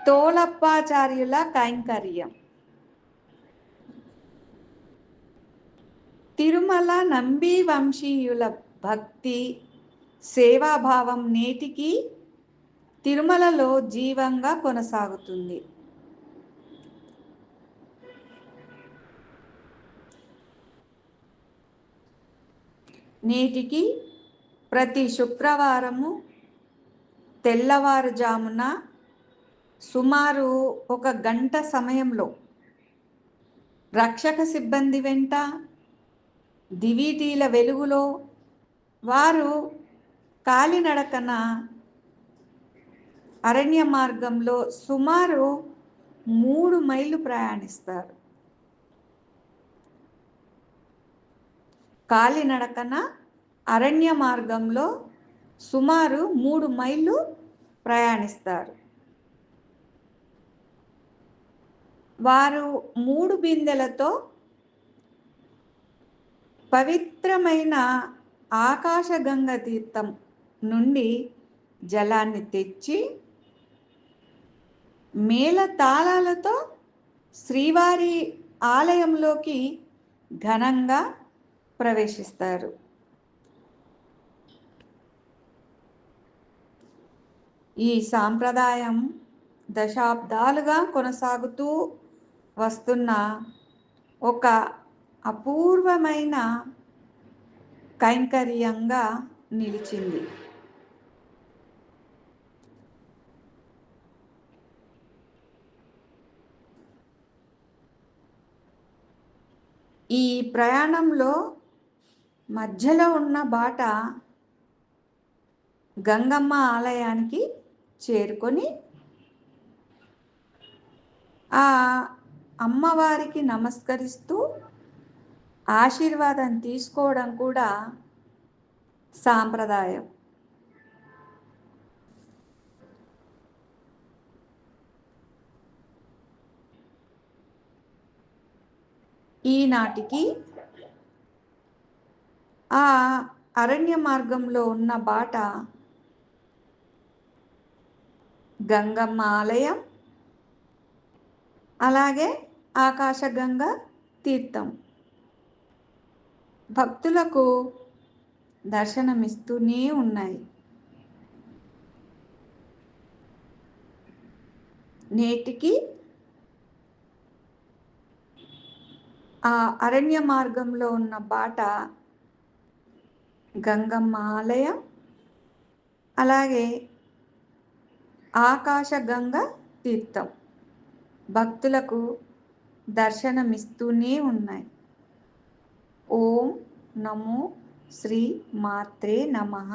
తోలప్పాచార్యుల కైంకర్యం. తిరుమల నంబి వంశీయుల భక్తి సేవాభావం నేటికి తిరుమలలో జీవంగా కొనసాగుతుంది. నేటికి ప్రతి శుక్రవారము తెల్లవారుజామున సుమారు 1 గంట సమయంలో రక్షక సిబ్బంది వెంట దివిటీల వెలుగులో వారు కాలినడకన అరణ్య మార్గంలో సుమారు 3 మైళ్ళు ప్రయాణిస్తారు. కాలినడకన అరణ్య మార్గంలో సుమారు 3 మైళ్ళు ప్రయాణిస్తారు. వారు 3 బిందెలతో పవిత్రమైన ఆకాశగంగ తీర్థం నుండి జలాన్ని తెచ్చి మేళతాళాలతో శ్రీవారి ఆలయంలోకి ఘనంగా ప్రవేశిస్తారు. ఈ సాంప్రదాయం దశాబ్దాలుగా కొనసాగుతూ వస్తున్న ఒక అపూర్వమైన కైంకర్యంగా నిలిచింది. ఈ ప్రయాణంలో మధ్యలో ఉన్న బాట గంగమ్మ ఆలయానికి చేరుకొని ఆ అమ్మవారికి నమస్కరిస్తూ ఆశీర్వాదం తీసుకోవడం కూడా సాంప్రదాయం. ఈనాటికి ఆ అరణ్య మార్గంలో ఉన్న బాట గంగమ్మ ఆలయం, అలాగే ఆకాశగంగ తీర్థం భక్తులకు దర్శనమిస్తూనే ఉన్నాయి. నేటికి ఆ అరణ్య మార్గంలో ఉన్న బాట గంగమ్మ ఆలయం, అలాగే ఆకాశగంగ తీర్థం భక్తులకు దర్శనమిస్తూనే ఉన్నాయి. ఓం నమో శ్రీ మాత్రే నమః.